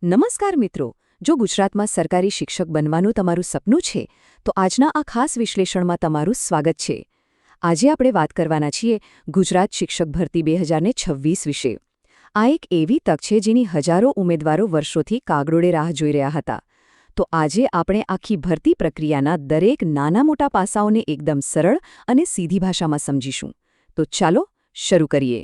નમસ્કાર મિત્રો, જો ગુજરાતમાં સરકારી શિક્ષક બનવાનું તમારું સપનું છે તો આજના આ ખાસ વિશ્લેષણમાં તમારું સ્વાગત છે. આજે આપણે વાત કરવાના છીએ ગુજરાત શિક્ષક ભરતી 2026 વિશે. આ એક એવી તક છે જેની હજારો ઉમેદવારો વર્ષોથી કાગડોળે રાહ જોઈ રહ્યા હતા. તો આજે આપણે આખી ભરતી પ્રક્રિયાના દરેક નાના મોટા પાસાઓને એકદમ સરળ અને સીધી ભાષામાં સમજીશું. તો ચાલો શરૂ કરીએ.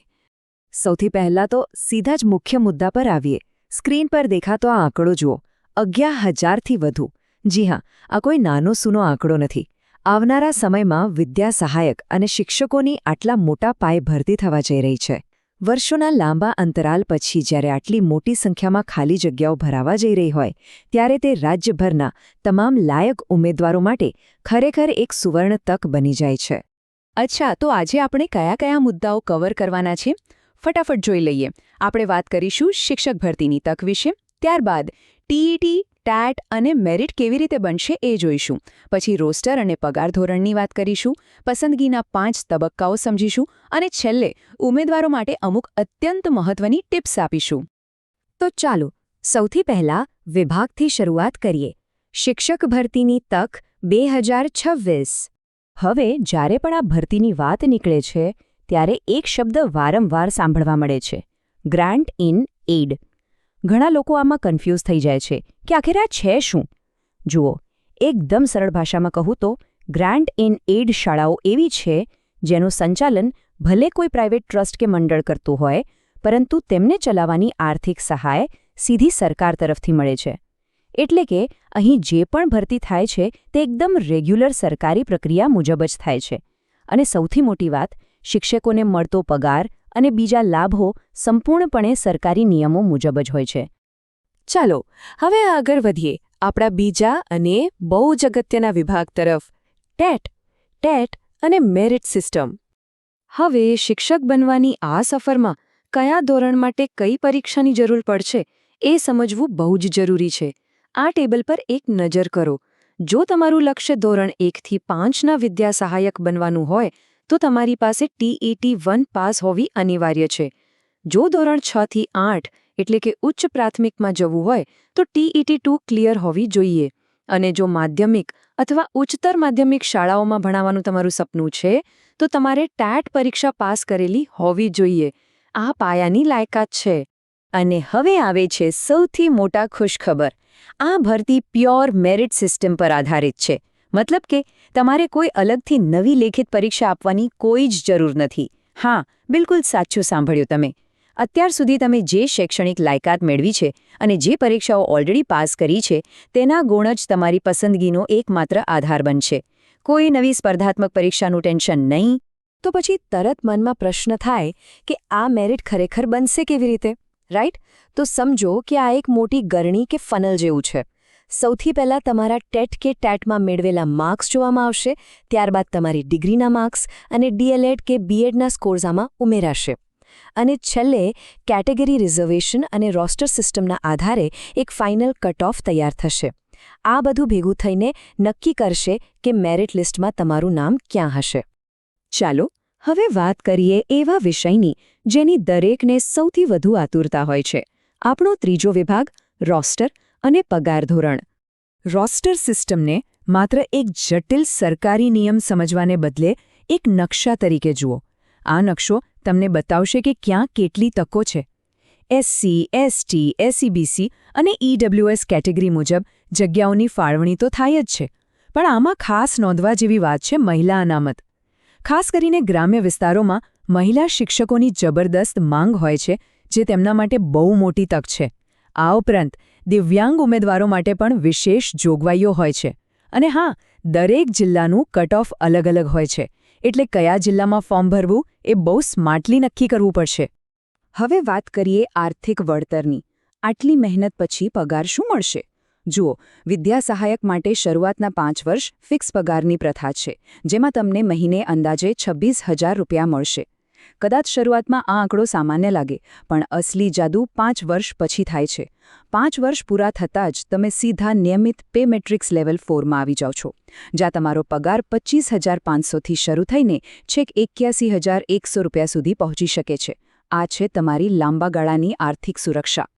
સૌથી પહેલાં તો સીધા જ મુખ્ય મુદ્દા પર આવીએ. સ્ક્રીન પર દેખાતો આ આંકડો જુઓ, 11,000થી વધુ. જી હા, આ કોઈ નાનો સૂનો આંકડો નથી. આવનારા સમયમાં વિદ્યા સહાયક અને શિક્ષકોની આટલા મોટા પાયે ભરતી થવા જઈ રહી છે. વર્ષોના લાંબા અંતરાલ પછી જ્યારે આટલી મોટી સંખ્યામાં ખાલી જગ્યાઓ ભરાવા જઈ રહી હોય, ત્યારે તે રાજ્યભરના તમામ લાયક ઉમેદવારો માટે ખરેખર એક સુવર્ણ તક બની જાય છે. અચ્છા, તો આજે આપણે કયા કયા મુદ્દાઓ કવર કરવાના છે? ફટાફટ જોઈ લઈએ. આપણે વાત કરીશું શિક્ષક ભરતીની તક વિશે, ત્યારબાદ ટીઈટી, ટેટ અને મેરિટ કેવી રીતે બનશે એ જોઈશું. પછી રોસ્ટર અને પગાર ધોરણની વાત કરીશું, પસંદગીના 5 તબક્કાઓ સમજીશું અને છેલ્લે ઉમેદવારો માટે અમુક અત્યંત મહત્વની ટિપ્સ આપીશું. તો ચાલો સૌથી પહેલા વિભાગથી શરૂઆત કરીએ. શિક્ષક ભરતીની તક 2026. હવે જ્યારે પણ આ ભરતીની વાત નીકળે છે ત્યારે એક શબ્દ વારંવાર સાંભળવા મળે છે: ગ્રાન્ટ ઇન એઇડ. ઘણા લોકો આમાં કન્ફ્યુઝ થઈ જાય છે કે આખરે આ છે શું? જુઓ, એકદમ સરળ ભાષામાં કહું તો ગ્રાન્ટ ઇન એઇડ શાળાઓ એવી છે જેનું સંચાલન ભલે કોઈ પ્રાઇવેટ ટ્રસ્ટ કે મંડળ કરતું હોય, પરંતુ તેમને ચલાવવાની આર્થિક સહાય સીધી સરકાર તરફથી મળે છે. એટલે કે અહીં જે પણ ભરતી થાય છે તે એકદમ રેગ્યુલર સરકારી પ્રક્રિયા મુજબ જ થાય છે. અને સૌથી મોટી વાત, શિક્ષકોને મળતો પગાર અને બીજા લાભો સંપૂર્ણપણે સરકારી નિયમો મુજબ જ હોય છે. ચાલો હવે આગળ વધીએ આપણા બીજા અને બહુ જ અગત્યના વિભાગ તરફ, ટેટ અને મેરિટ સિસ્ટમ. હવે શિક્ષક બનવાની આ સફરમાં કયા ધોરણ માટે કઈ પરીક્ષાની જરૂર પડશે એ સમજવું બહુ જ જરૂરી છે. આ ટેબલ પર એક નજર કરો. જો તમારું લક્ષ્ય ધોરણ 1થી 5ના વિદ્યા સહાયક બનવાનું હોય તો તમારી પાસે ટીઈટી 1 પાસ હોવી અનિવાર્ય છે. જો ધોરણ 6થી 8 એટલે કે ઉચ્ચ પ્રાથમિકમાં જવું હોય તો ટીઈટી 2 ક્લિયર હોવી જોઈએ. અને જો માધ્યમિક અથવા ઉચ્ચતર માધ્યમિક શાળાઓમાં ભણાવવાનું તમારું સપનું છે તો તમારે ટેટ પરીક્ષા પાસ કરેલી હોવી જોઈએ. આ પાયાની લાયકાત છે. અને હવે આવે છે સૌથી મોટા ખુશખબર. આ ભરતી પ્યોર મેરિટ સિસ્ટમ પર આધારિત છે. મતલબ કે તમારે કોઈ અલગથી નવી લેખિત પરીક્ષા આપવાની કોઈ જ જરૂર નથી. હા, બિલકુલ સાચું સાંભળ્યું તમે. અત્યાર સુધી તમે જે શૈક્ષણિક લાયકાત મેળવી છે અને જે પરીક્ષાઓ ઓલરેડી પાસ કરી છે તેના ગુણ જ તમારી પસંદગીનો એકમાત્ર આધાર બનશે. કોઈ નવી સ્પર્ધાત્મક પરીક્ષાનું ટેન્શન નહીં. તો પછી તરત મનમાં પ્રશ્ન થાય કે આ મેરિટ ખરેખર બનશે કેવી રીતે? રાઈટ? તો સમજો કે આ એક મોટી ગરણી કે ફનલ જેવું છે. સૌથી પહેલાં તમારા ટેટ કે ટેટમાં મેળવેલા માર્ક્સ જોવામાં આવશે, ત્યારબાદ તમારી ડિગ્રીના માર્ક્સ અને ડીએલએડ કે બીએડના સ્કોર્સ આમાં ઉમેરાશે. અને છેલ્લે કેટેગરી રિઝર્વેશન અને રોસ્ટર સિસ્ટમના આધારે એક ફાઇનલ કટ ઓફ તૈયાર થશે. આ બધું ભેગું થઈને નક્કી કરશે કે મેરિટ લિસ્ટમાં તમારું નામ ક્યાં હશે. ચાલો હવે વાત કરીએ એવા વિષયની જેની દરેકને સૌથી વધુ આતુરતા હોય છે. આપણો ત્રીજો વિભાગ, રોસ્ટર અને પગાર ધોરણ. રોસ્ટર સિસ્ટમને માત્ર એક જટિલ સરકારી નિયમ સમજવાને બદલે એક નકશા તરીકે જુઓ. આ નકશો તમને બતાવશે કે ક્યાં કેટલી તકો છે. એસસી, એસટી, એસસીબીસી અને ઈડબ્લ્યુએસ કેટેગરી મુજબ જગ્યાઓની ફાળવણી તો થાય જ છે, પણ આમાં ખાસ નોંધવા જેવી વાત છે મહિલા અનામત. ખાસ કરીને ગ્રામ્ય વિસ્તારોમાં મહિલા શિક્ષકોની જબરદસ્ત માંગ હોય છે, જે તેમના માટે બહુ મોટી તક છે. આ ઉપરાંત દિવ્યાંગ ઉમેદવારો માટે પણ વિશેષ જોગવાઈઓ હોય છે. અને હા, દરેક જિલ્લાનું કટ ઓફ અલગ અલગ હોય છે, એટલે કયા જિલ્લામાં ફોર્મ ભરવું એ બહુ સ્માર્ટલી નક્કી કરવું પડશે. હવે વાત કરીએ આર્થિક વળતરની. આટલી મહેનત પછી પગાર શું મળશે? જુઓ, વિદ્યા સહાયક માટે શરૂઆતના 5 વર્ષ ફિક્સ પગારની પ્રથા છે, જેમાં તમને મહિને અંદાજે 26,000 રૂપિયા મળશે. કદાચ શરૂઆતમાં આ આંકડો સામાન્ય લાગે, પણ અસલી જાદુ 5 વર્ષ પછી થાય છે. 5 વર્ષ પૂરા થતાં જ તમે સીધા નિયમિત પે મેટ્રિક્સ લેવલ 4માં આવી જાઓ છો, જ્યાં તમારો પગાર 25,500થી શરૂ થઈને છેક 81,100 રૂપિયા સુધી પહોંચી શકે છે. આ છે તમારી લાંબા ગાળાની આર્થિક સુરક્ષા.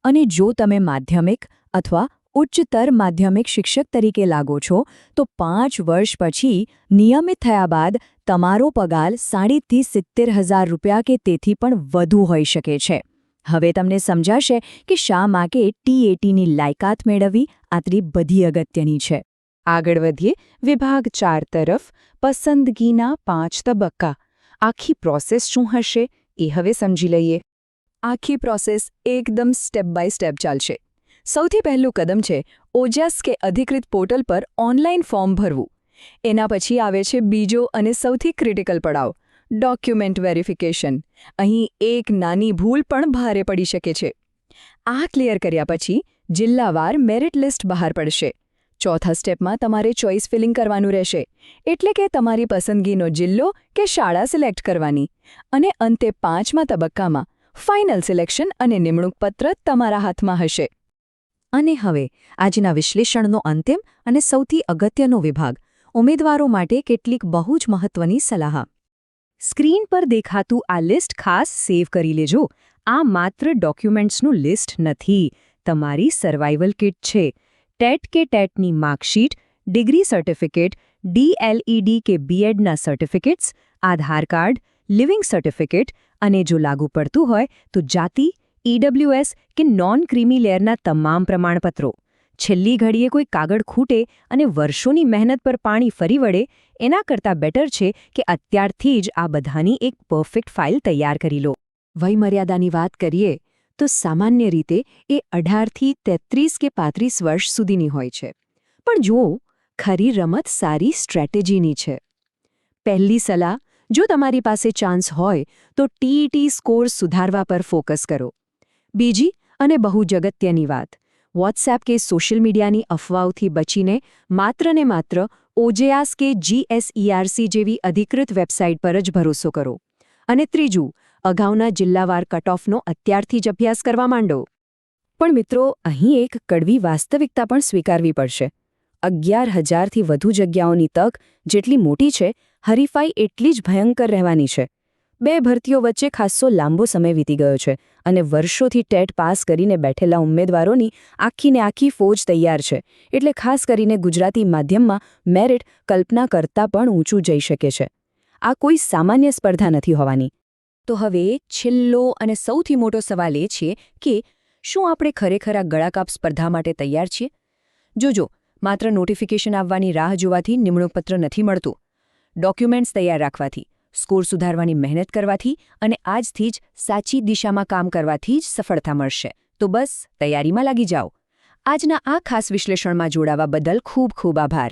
અને જો તમે માધ્યમિક અથવા ઉચ્ચતર માધ્યમિક શિક્ષક તરીકે લાગો છો તો 5 વર્ષ પછી નિયમિત થયા બાદ તમારો પગાર 60,000 થી 70,000 કે તેથી પણ વધુ હોઈ શકે છે. હવે તમને સમજાશે કે શા માટે TATની લાયકાત મેળવવી આટલી બધી અગત્યની છે. આગળ વધીએ. વિભાગ 4 તરફ. પસંદગીના 5 તબક્કા. આખી પ્રોસેસ શું હશે એ હવે સમજી લઈએ. આખી પ્રોસેસ એકદમ સ્ટેપ બાય સ્ટેપ ચાલશે. સૌથી પહેલું કદમ છે ઓજસ કે અધિકૃત પોર્ટલ પર ઓનલાઈન ફોર્મ ભરવું. એના પછી આવે છે બીજો અને સૌથી ક્રિટિકલ પડાવ, ડોક્યુમેન્ટ વેરિફિકેશન. અહીં એક નાની ભૂલ પણ ભારે પડી શકે છે. આ ક્લિયર કર્યા પછી જિલ્લાવાર મેરિટ લિસ્ટ બહાર પડશે. ચોથા સ્ટેપમાં તમારે ચોઇસ ફિલિંગ કરવાનું રહેશે, એટલે કે તમારી પસંદગીનો જિલ્લો કે શાળા સિલેક્ટ કરવાની. અને અંતે 5મા તબક્કામાં ફાઇનલ સિલેક્શન અને નિમણૂક પત્ર તમારા હાથમાં હશે. અને હવે આજના વિશ્લેષણનો અંતિમ અને સૌથી અગત્યનો વિભાગ, ઉમેદવારો માટે કેટલીક બહુ જ મહત્વની સલાહ. સ્ક્રીન પર દેખાતું આ લિસ્ટ ખાસ સેવ કરી લેજો. આ માત્ર ડોક્યુમેન્ટ્સનું લિસ્ટ નથી, તમારી સર્વાઇવલ કિટ છે. ટેટ કે ટેટની માર્કશીટ, ડિગ્રી સર્ટિફિકેટ, DLED કે BEdના સર્ટિફિકેટ્સ, આધાર કાર્ડ, લિવિંગ સર્ટિફિકેટ અને જો લાગુ પડતું હોય તો જાતિ, EWS કે નોન ક્રીમી લેયરના તમામ પ્રમાણપત્રો. છેલ્લી ઘડીએ કોઈ કાગળ ખૂટે અને વર્ષોની મહેનત પર પાણી ફરી વળે એના કરતાં બેટર છે કે અત્યારથી જ આ બધાની એક પરફેક્ટ ફાઇલ તૈયાર કરી લો. વયમર્યાદાની વાત કરીએ તો સામાન્ય રીતે એ 18થી 33 કે 35 વર્ષ સુધીની હોય છે. પણ જુઓ, ખરી રમત સારી સ્ટ્રેટેજીની છે. પહેલી સલાહ, જો તમારી પાસે ચાન્સ હોય તો TET સ્કોર સુધારવા પર ફોકસ કરો. બીજી અને બહુ જ અગત્યની વાત, વોટ્સએપ કે સોશિયલ મીડિયાની અફવાઓથી બચીને માત્ર ને માત્ર OJS કે GSERC જેવી અધિકૃત વેબસાઇટ પર જ ભરોસો કરો. અને ત્રીજું, અગાઉના જિલ્લાવાર કટઓફનો અત્યારથી જ અભ્યાસ કરવા માંડો. પણ મિત્રો, અહીં એક કડવી વાસ્તવિકતા પણ સ્વીકારવી પડશે. 11,000થી વધુ જગ્યાઓની તક જેટલી મોટી છે, હરીફાઈ એટલી જ ભયંકર રહેવાની છે. 2 ભરતીઓ વચ્ચે ખાસ્સો લાંબો સમય વીતી ગયો છે અને વર્ષોથી ટેટ પાસ કરીને બેઠેલા ઉમેદવારોની આખીને આખી ફોજ તૈયાર છે. એટલે ખાસ કરીને ગુજરાતી માધ્યમમાં મેરિટ કલ્પના કરતાં પણ ઊંચું જઈ શકે છે. આ કોઈ સામાન્ય સ્પર્ધા નથી હોવાની. તો હવે છેલ્લો અને સૌથી મોટો સવાલ એ છે કે શું આપણે ખરેખર આ ગળાકાપ સ્પર્ધા માટે તૈયાર છીએ? જોજો, માત્ર નોટિફિકેશન આવવાની રાહ જોવાથી નિમણૂકપત્ર નથી મળતું. ડોક્યુમેન્ટ્સ તૈયાર રાખવાથી, સ્કોર સુધારવાની મહેનત કરવાથી અને આજથી જ સાચી દિશામાં કામ કરવાથી જ સફળતા મળશે. તો બસ તૈયારીમાં લાગી જાઓ. આજના આ ખાસ વિશ્લેષણમાં જોડાવા બદલ ખૂબ ખૂબ આભાર.